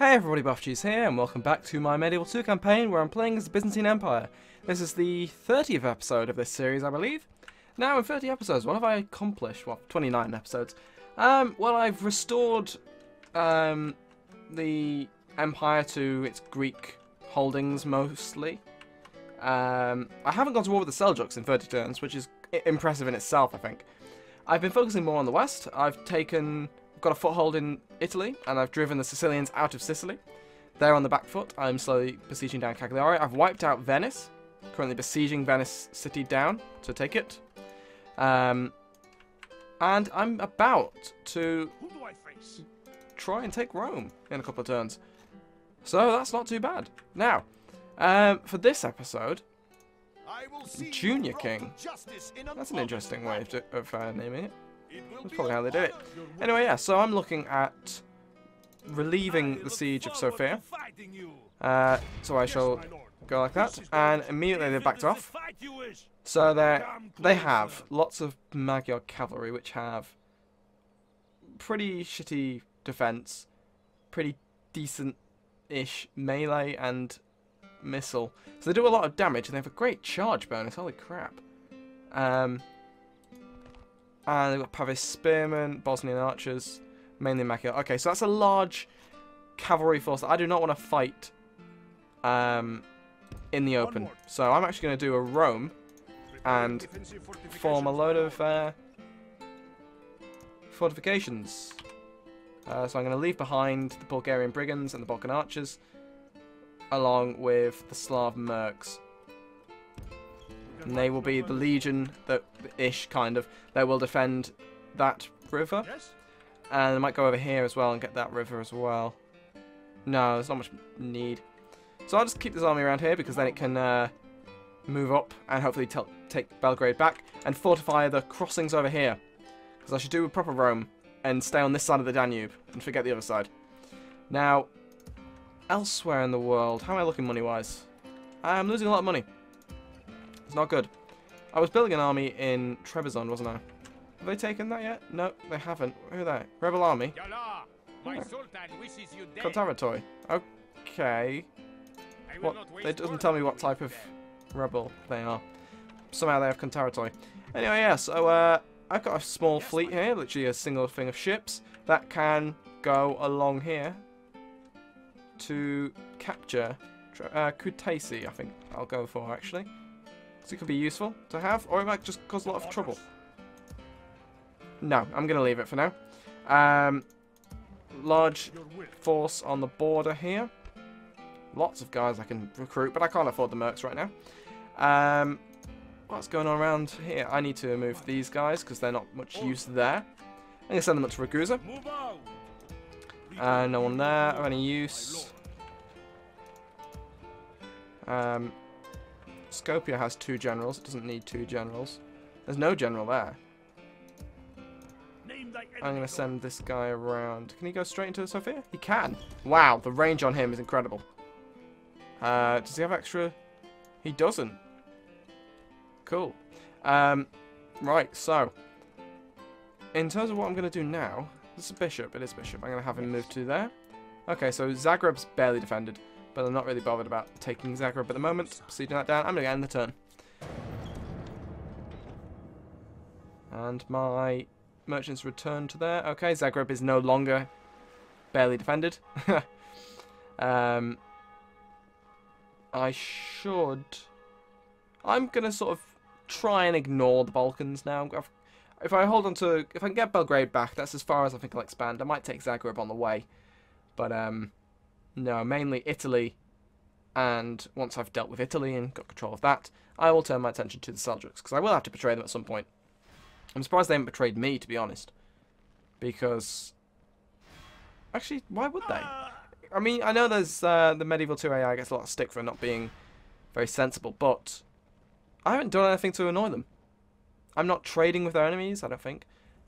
Hey everybody, BuffG's here, and welcome back to my Medieval 2 campaign where I'm playing as the Byzantine Empire. This is the 30th episode of this series, I believe. Now, in 30 episodes, what have I accomplished? Well, 29 episodes. Well, I've restored the Empire to its Greek holdings, mostly. I haven't gone to war with the Seljuks in 30 turns, which is impressive in itself, I think. I've been focusing more on the west. I've got a foothold in Italy, and I've driven the Sicilians out of Sicily. They're on the back foot. I'm slowly besieging down Cagliari. I've wiped out Venice. Currently besieging Venice city down to take it. And I'm about to try and take Rome in a couple of turns. So that's not too bad. Now, for this episode, Junior King. That's an interesting way of naming it. That's probably how they do it. Anyway, yeah, so I'm looking at relieving the siege of Sofia. So I shall go like that, and immediately they've backed off. So they have lots of Magyar cavalry, which have pretty shitty defense, pretty decent-ish melee and missile. So they do a lot of damage, and they have a great charge bonus. Holy crap. And they've got Pavis Spearmen, Bosnian archers, mainly Magyar. Okay, so that's a large cavalry force that I do not want to fight in the open. So I'm actually going to do a roam and form a load of fortifications. So I'm going to leave behind the Bulgarian brigands and the Balkan archers, along with the Slav mercs. And they will be the legion that-ish, kind of, that will defend that river. And I might go over here as well and get that river as well. No, there's not much need. So I'll just keep this army around here, because then it can move up and hopefully take Belgrade back and fortify the crossings over here. Because I should do a proper Rome and stay on this side of the Danube and forget the other side. Now, elsewhere in the world, how am I looking money-wise? I'm losing a lot of money. It's not good. I was building an army in Trebizond, wasn't I? Have they taken that yet? No, they haven't. Who are they? Rebel army? Conservatory. Okay. What? It doesn't tell me what type of rebel they are. Somehow they have Conservatory. Anyway, yeah, so I've got a small fleet here, literally a single thing of ships, that can go along here to capture Kutaisi, I think I'll go for, actually. So it could be useful to have, or it might just cause a lot of trouble. No, I'm going to leave it for now. Large force on the border here. Lots of guys I can recruit, but I can't afford the mercs right now. What's going on around here? I need to move these guys, because they're not much use there. I'm going to send them up to Ragusa. No one there of any use. Skopje has 2 generals. It doesn't need 2 generals. There's no general there. I'm going to send this guy around. Can he go straight into Sofia? He can. Wow, the range on him is incredible. Does he have extra? He doesn't. Cool. Right, so. In terms of what I'm going to do now. This is bishop. It is bishop. I'm going to have him move to there. Okay, so Zagreb's barely defended. But I'm not really bothered about taking Zagreb at the moment. Sieging that down. I'm going to end the turn. And my merchants return to there. Okay, Zagreb is no longer barely defended. I'm going to sort of try and ignore the Balkans now. If I can get Belgrade back, that's as far as I think I'll expand. I might take Zagreb on the way. But, no, mainly Italy, and once I've dealt with Italy and got control of that, I will turn my attention to the Seljuks, because I will have to betray them at some point. I'm surprised they haven't betrayed me, to be honest, because, actually, why would they? I mean, I know there's, the Medieval 2 AI gets a lot of stick for not being very sensible, but I haven't done anything to annoy them. I'm not trading with their enemies, I don't think.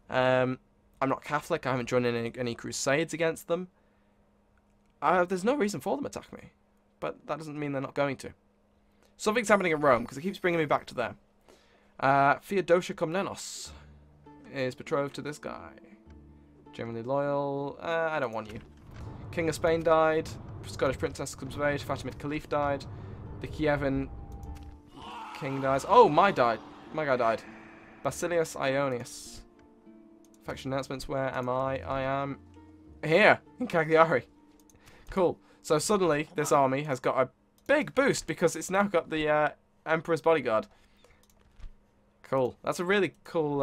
I'm not Catholic, I haven't joined any crusades against them. There's no reason for them to attack me. But that doesn't mean they're not going to. Something's happening at Rome, because it keeps bringing me back to there. Theodosia Komnenos is betrothed to this guy. Generally loyal. I don't want you. King of Spain died. Scottish princess comes of age. Fatimid Caliph died. The Kievan king dies. Oh, my guy died. Basilius Ionius. Faction announcements. Where am I? I am here in Cagliari. Cool. So suddenly this army has got a big boost because it's now got the Emperor's bodyguard. Cool. That's a really cool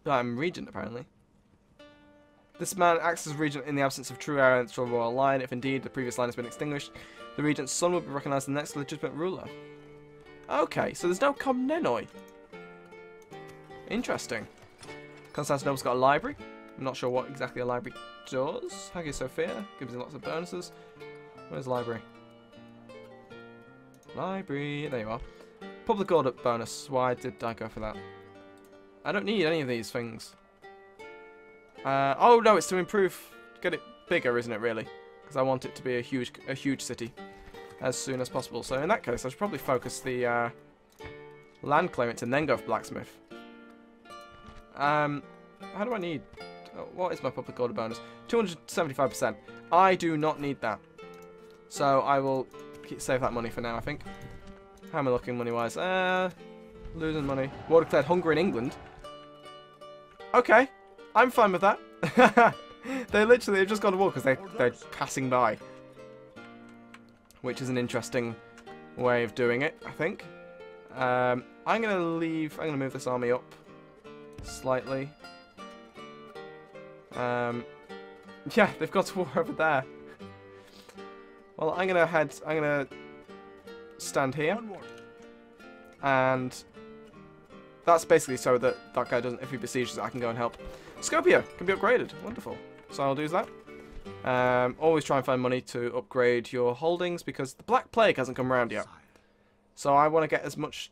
regent apparently. This man acts as regent in the absence of true heir to a royal line. If indeed the previous line has been extinguished, the regent's son will be recognised as the next legitimate ruler. Okay, so there's no come.With. Interesting. Constantinople's got a library. I'm not sure what exactly a library does. Hagia Sophia gives you lots of bonuses. Where's the library? Library. There you are. Public order bonus. Why did I go for that? I don't need any of these things. Oh no, it's to improve, get it bigger, isn't it? Really, because I want it to be a huge city as soon as possible. So in that case, I should probably focus the land clearance and then go for blacksmith. How do I need? What is my public order bonus? 275%. I do not need that, so I will save that money for now. I think. How am I looking money-wise? Losing money. War declared hunger in England. Okay. I'm fine with that. They've just gone to war because they're passing by. Which is an interesting way of doing it, I think. I'm going to move this army up slightly. Yeah, they've got to war over there. Well, I'm going to stand here. And that's basically so that that guy doesn't, if he besieges it, I can go and help. Skopje can be upgraded. Wonderful. So I'll do that. Always try and find money to upgrade your holdings because the Black Plague hasn't come around yet. So I want to get as much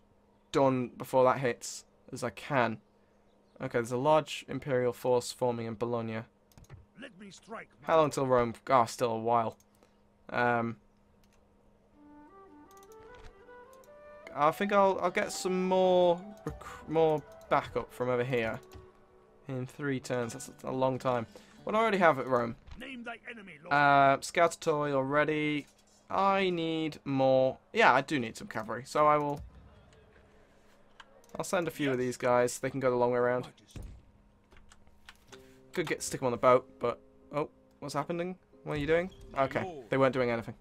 done before that hits as I can. Okay, there's a large Imperial force forming in Bologna. Let me strike. How long till Rome? Oh, still a while. I think I'll get some more backup from over here. In 3 turns, that's a long time. What do I already have at Rome? Name thy enemy, Lord. Scout toy already. I need more. Yeah, I do need some cavalry. So I'll send a few of these guys. They can go the long way around. Could stick them on the boat, but oh, what's happening? What are you doing? Okay, they weren't doing anything.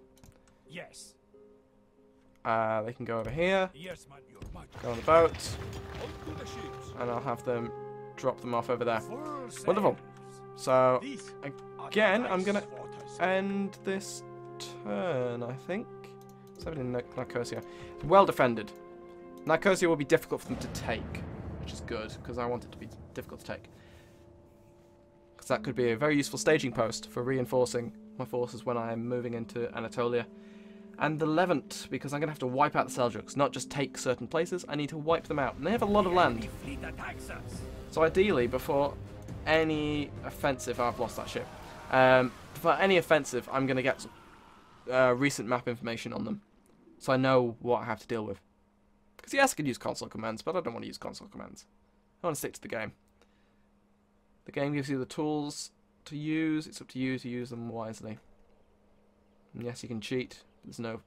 Yes. They can go over here. Yes, my Go on the boat, and I'll have them drop them off over there. Wonderful. So, again, I'm going to end this turn, I think. 7 in Nicosia. Well defended. Nicosia will be difficult for them to take, which is good, because I want it to be difficult to take. Because that could be a very useful staging post for reinforcing my forces when I am moving into Anatolia. And the Levant, because I'm going to have to wipe out the Seljuks, not just take certain places, I need to wipe them out. And they have a lot of land. So ideally, before any offensive, I've lost that ship. For any offensive, I'm going to get recent map information on them. So I know what I have to deal with. Because yes, I can use console commands, but I don't want to use console commands. I want to stick to the game. The game gives you the tools to use. It's up to you to use them wisely. And yes, you can cheat. There's no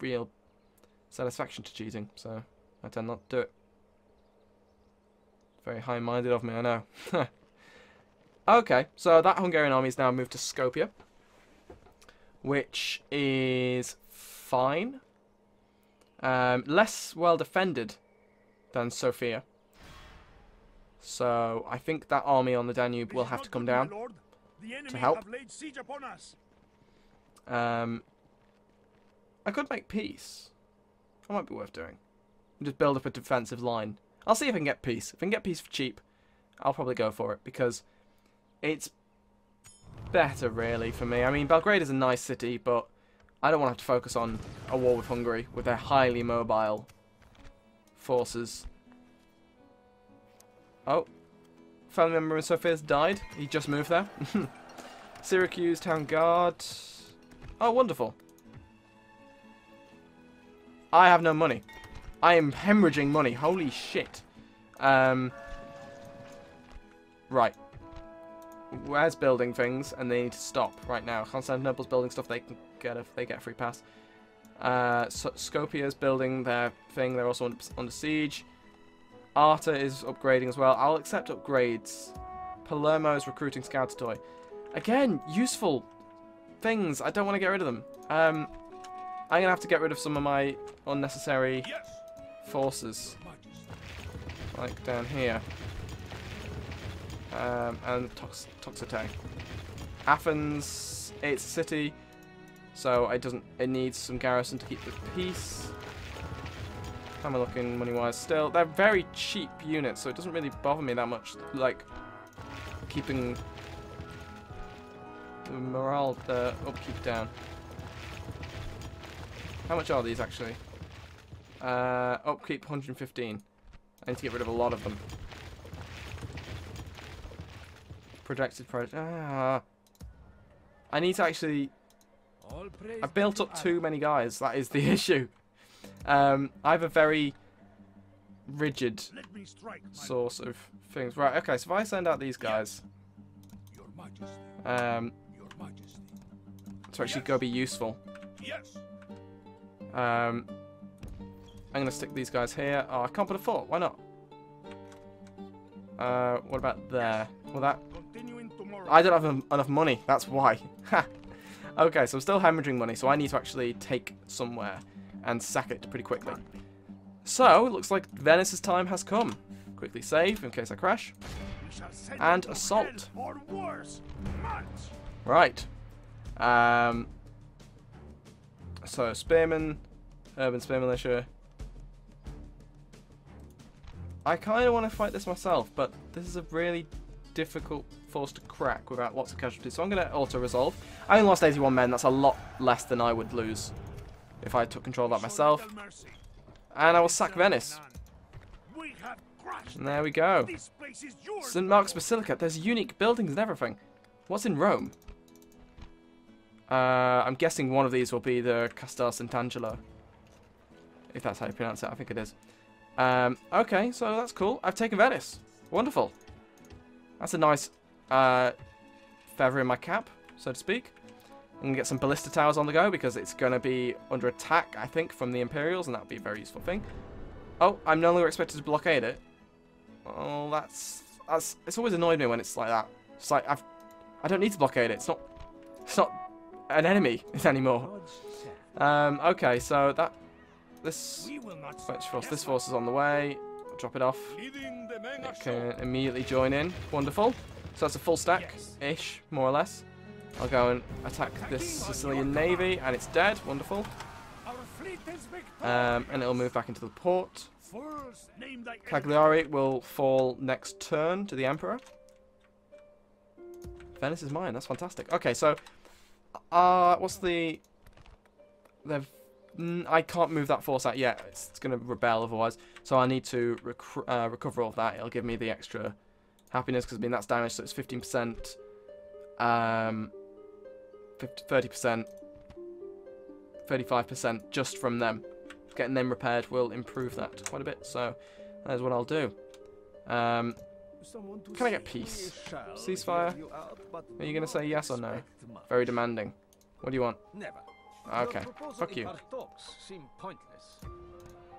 real satisfaction to cheating, so I tend not to do it. Very high-minded of me, I know. Okay, so that Hungarian army is now moved to Skopje, which is fine. Less well defended than Sofia. So I think that army on the Danube will have to come down to help. I could make peace. That might be worth doing. Just build up a defensive line. I'll see if I can get peace. If I can get peace for cheap, I'll probably go for it, because it's better, really, for me. I mean, Belgrade is a nice city, but I don't want to have to focus on a war with Hungary with their highly mobile forces. Oh. Family member in Sophia's died. He just moved there. Syracuse Town Guard. Oh, wonderful. I have no money. I am hemorrhaging money. Holy shit. Right. Where's building things, and they need to stop right now. Constantinople's building stuff they can get if they get a free pass. Scopia's building their thing. They're also under siege. Arta is upgrading as well. I'll accept upgrades. Palermo is recruiting scouts toy. Again, useful things. I don't want to get rid of them. I'm going to have to get rid of some of my unnecessary forces. Like down here. And Toxote. Athens, it's a city, so it needs some garrison to keep the peace. How am I looking money-wise still? They're very cheap units, so it doesn't really bother me that much, like, keeping the morale, the upkeep down. How much are these, actually? Upkeep 115. I need to get rid of a lot of them. Projected project. I need to actually... I've built up too many guys. That is the issue. I have a very rigid source of things. Right, okay, so if I send out these guys... to actually go be useful. I'm going to stick these guys here. Oh, I can't put a fort. Why not? What about there? Well, that... I don't have enough money. That's why. Okay, so I'm still hemorrhaging money, so I need to actually take somewhere and sack it pretty quickly. So, it looks like Venice's time has come. Quickly save in case I crash. And assault. Right. So, spearmen, urban spear militia. I kind of want to fight this myself, but this is a really difficult force to crack without lots of casualties. So I'm going to auto-resolve. I only lost 81 men. That's a lot less than I would lose if I took control of that myself. And I will sack Venice. And there we go. St. Mark's Basilica. There's unique buildings and everything. What's in Rome? I'm guessing one of these will be the Castel Sant'Angelo. If that's how you pronounce it. I think it is. Okay, so that's cool. I've taken Venice. Wonderful. That's a nice feather in my cap, so to speak. I'm going to get some ballista towers on the go because it's going to be under attack, I think, from the Imperials, and that would be a very useful thing. Oh, I'm no longer expected to blockade it. Oh, that's it's always annoyed me when it's like that. It's like I don't need to blockade it. It's not an enemy anymore. Okay, so this force is on the way. I'll drop it off. It can immediately join in. Wonderful. So that's a full stack-ish, more or less. I'll go and attack this Sicilian navy, and it's dead. Wonderful. And it'll move back into the port. Cagliari will fall next turn to the Emperor. Venice is mine. That's fantastic. Okay, so what's the... I can't move that force out yet. It's going to rebel otherwise. So I need to recover all of that. It'll give me the extra happiness because, I mean, that's damage. So it's 15%, 30%, 35% just from them. Getting them repaired will improve that quite a bit. So that is what I'll do. Can I get peace? Ceasefire? Are you going to say yes or no? Very demanding. What do you want? Never. Okay, fuck you.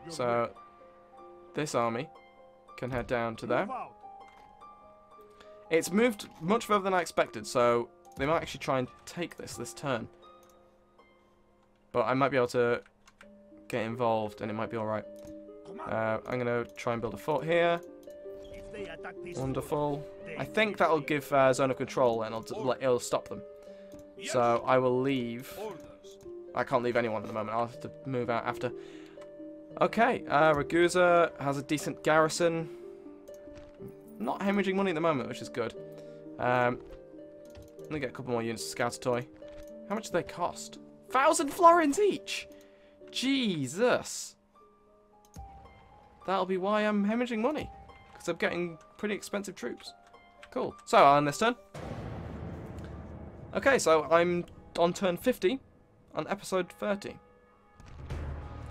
So, this army can head down to there. It's moved much further than I expected, so they might actually try and take this turn. But I might be able to get involved, and it might be alright. I'm going to try and build a fort here. Wonderful. I think that'll give zone of control, and it'll stop them. So, I will leave... I can't leave anyone at the moment. I'll have to move out after. Okay, Ragusa has a decent garrison. Not hemorrhaging money at the moment, which is good. Let me get a couple more units of Scouter Toy. How much do they cost? 1,000 florins each! Jesus! That'll be why I'm hemorrhaging money. Because I'm getting pretty expensive troops. Cool. So, I'll end this turn. Okay, so I'm on turn 50. On episode 30.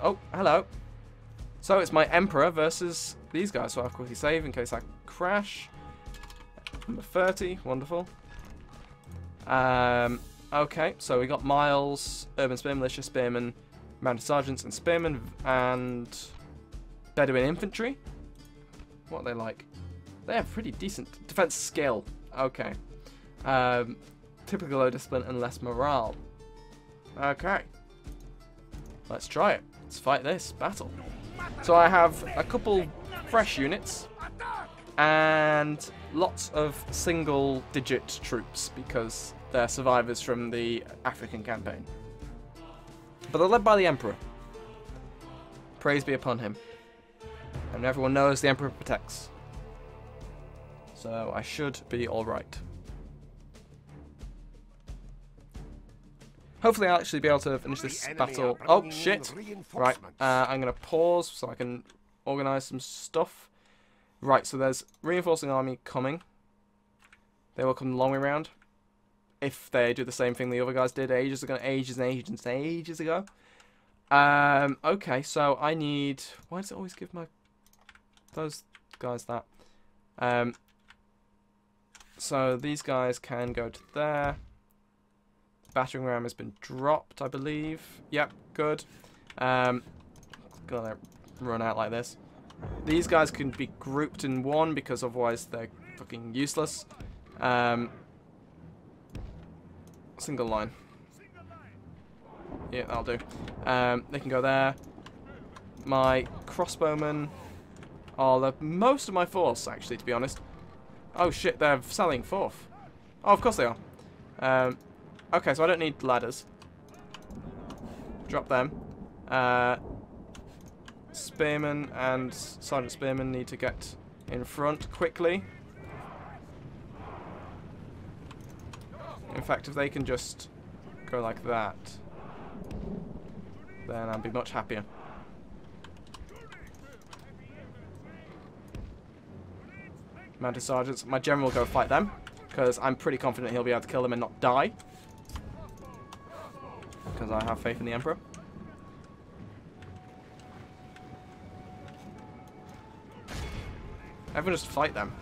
Oh, hello. So it's my Emperor versus these guys. So I'll quickly save in case I crash. Number 30, wonderful. Okay, so we got Miles, Urban Spear Militia, Spearmen, Mounted Sergeants, and Spearmen, and Bedouin Infantry. What are they like? They have pretty decent defense skill. Okay. Typically low discipline and less morale. Okay. Let's try it. Let's fight this battle. So I have a couple fresh units and lots of single-digit troops because they're survivors from the African campaign. But they're led by the Emperor. Praise be upon him. And everyone knows the Emperor protects. So I should be alright. Hopefully I'll actually be able to finish this battle. Oh, shit. Right, I'm going to pause so I can organise some stuff. Right, so there's reinforcing army coming. They will come the long way round. If they do the same thing the other guys did ages ago. Okay, so I need... Why does it always give those guys that? So these guys can go to there. Battering ram has been dropped, I believe. Yep, good. Gonna run out like this. These guys can be grouped in one because otherwise they're fucking useless. Single line. Yeah, that'll do. They can go there. My crossbowmen are most of my force, actually, to be honest. Oh shit, they're selling fourth. Oh, of course they are. Okay, so I don't need ladders. Drop them. Spearmen and Sergeant Spearmen need to get in front quickly. In fact, if they can just go like that, then I'll be much happier. Mounted Sergeants. My general will go fight them, because I'm pretty confident he'll be able to kill them and not die. Because I have faith in the Emperor. Everyone just fight them.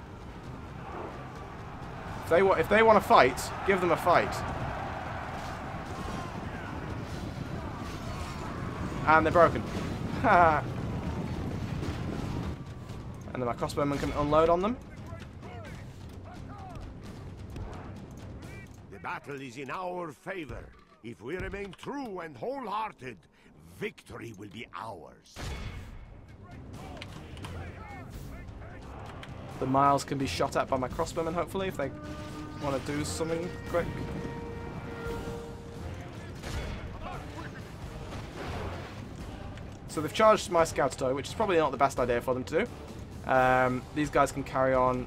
If they want to fight, give them a fight. And they're broken. And then my crossbowmen can unload on them. The battle is in our favor. If we remain true and wholehearted, victory will be ours. The miles can be shot at by my crossbowmen, hopefully, if they want to do something quick. So they've charged my scout toy, which is probably not the best idea for them to do. These guys can carry on.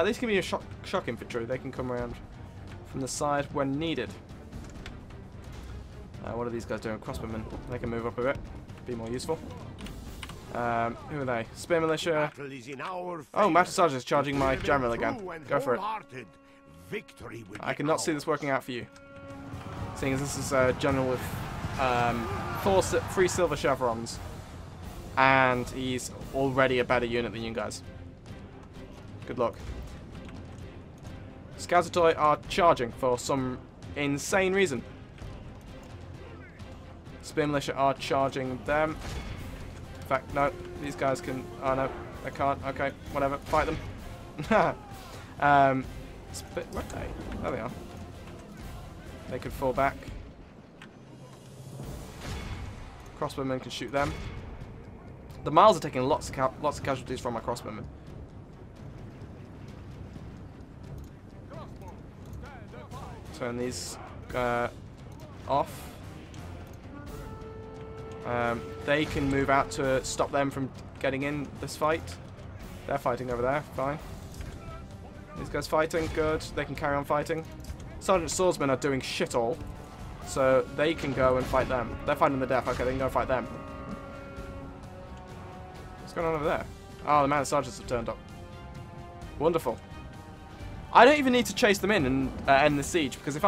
These can be a shock infantry. They can come around from the side when needed. What are these guys doing? Crossbowmen. They can move up a bit. Be more useful. Who are they? Spear Militia. Oh, Master Sergeant is charging my general again. Go for it. I cannot see this working out for you. Seeing as this is a general with 3 silver chevrons. And he's already a better unit than you guys. Good luck. Scouts are charging for some insane reason. Spear Militia are charging them. In fact, no, these guys can... Oh, no, they can't. Okay, whatever. Fight them. Where are they? There they are. They could fall back. Crossbowmen can shoot them. The miles are taking lots of casualties from my crossbowmen. Turn these off. They can move out to stop them from getting in this fight. They're fighting over there, fine. These guys fighting, good. They can carry on fighting. Sergeant Swordsmen are doing shit all, so they can go and fight them. They're fighting the death, okay, they can go fight them. What's going on over there? Oh, the Mounted Sergeants have turned up. Wonderful. I don't even need to chase them in and end the siege, because if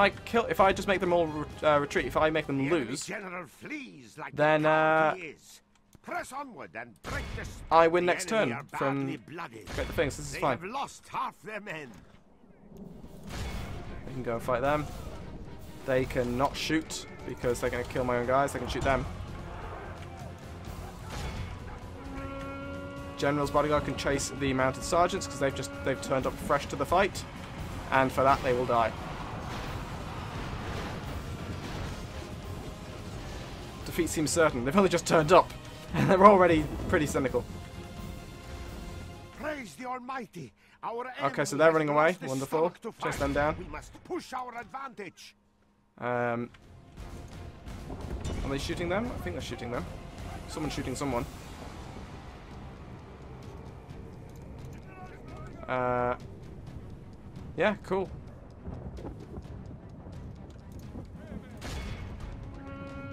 I just make them all retreat, if I make them lose, then Press onward and break the I win the next enemy turn are from badly blooded. Get the things. This is They fine. have lost half their men. We can go and fight them. They can not shoot because they're going to kill my own guys. They can shoot them. General's bodyguard can chase the mounted sergeants because they've turned up fresh to the fight, and for that they will die. Defeat seems certain. They've only just turned up, and they're already pretty cynical. Praise the Almighty. Our Okay, so enemy they're has running away. lost the Wonderful. stomach to Chase fight. them down. We must push our advantage. Are they shooting them? I think they're shooting them. Someone's shooting someone. Yeah, cool.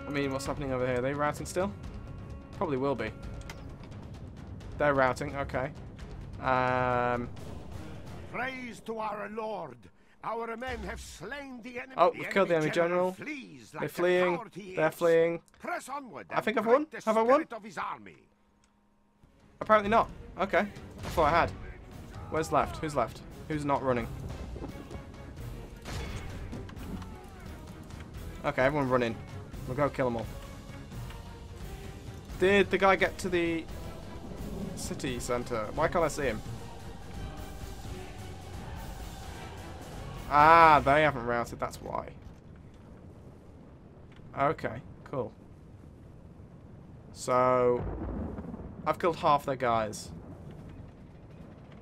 I mean, what's happening over here? Are they routing still? Probably will be. They're routing, okay. Praise to our Lord. Our men have slain the enemy. Oh, we've killed the enemy general. They're fleeing. They're fleeing. Press onward. I think I've won. Have I won? Of his army. Apparently not. Okay. I thought I had. Where's left? Who's left? Who's not running? Okay, everyone run in. We'll go kill them all. Did the guy get to the city centre? Why can't I see him? Ah, they haven't routed, that's why. Okay, cool. So, I've killed half their guys.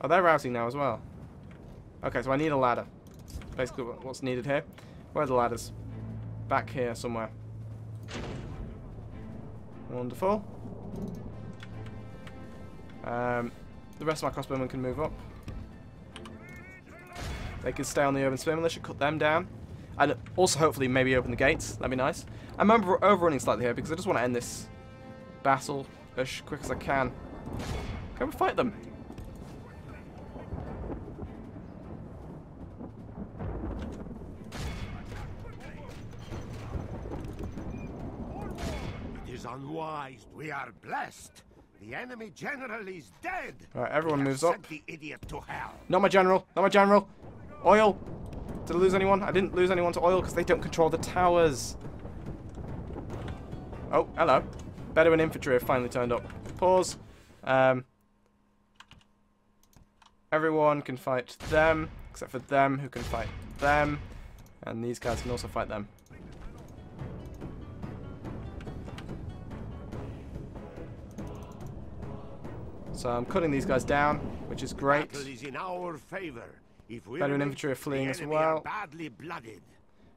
Oh, they're routing now as well. Okay, so I need a ladder. Basically what's needed here. Where are the ladders? Back here somewhere. Wonderful. The rest of my crossbowmen can move up. They can stay on the urban spear militia, cut them down. And also hopefully maybe open the gates. That'd be nice. I'm overrunning slightly here because I just want to end this battle as quick as I can. Go and fight them. It is unwise. We are blessed. The enemy general is dead. Alright, everyone We have moves up. sent the idiot to hell. Not my general. Not my general. Oil. Did I lose anyone? I didn't lose anyone to oil because they don't control the towers. Oh, hello. Bedouin infantry have finally turned up. Pause. Everyone can fight them, except for them who can fight them. And these guys can also fight them. So I'm cutting these guys down, which is great. Battle is in our favor. If we Bedouin remain infantry are true, fleeing the as enemy well. are badly blooded.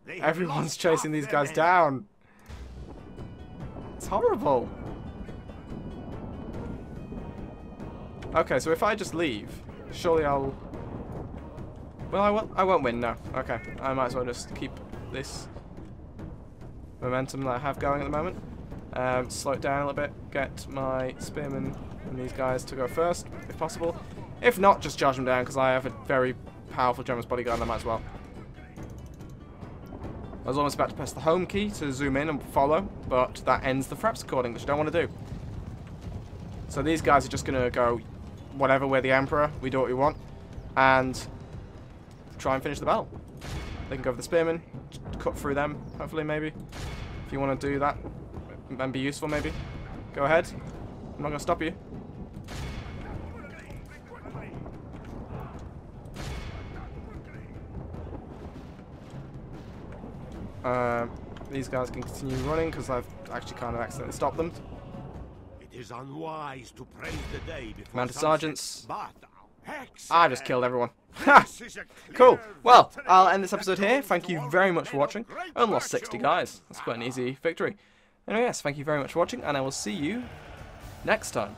They have Everyone's lost chasing half these their guys men. down. It's horrible. Okay, so if I just leave, surely I'll... Well, I won't win, no. Okay, I might as well just keep this momentum that I have going at the moment. Slow it down a little bit, get my spearmen and these guys to go first, if possible. If not, just charge them down, because I have a very powerful general's bodyguard and I might as well. I was almost about to press the home key to zoom in and follow, but that ends the Fraps recording, which I don't want to do. So these guys are just going to go whatever, we're the Emperor, we do what we want, and try and finish the battle. They can go for the spearmen, cut through them, hopefully, maybe. If you want to do that and be useful, maybe. Go ahead. I'm not going to stop you. These guys can continue running because I've actually kind of accidentally stopped them. It is unwise to praise the day before Mounted sunset, sergeants. but I just killed everyone. Ha! Cool. Well, I'll end this episode here. Thank you very much for watching. I only lost 60 guys. That's quite an easy victory. Anyway, yes, thank you very much for watching, and I will see you next time.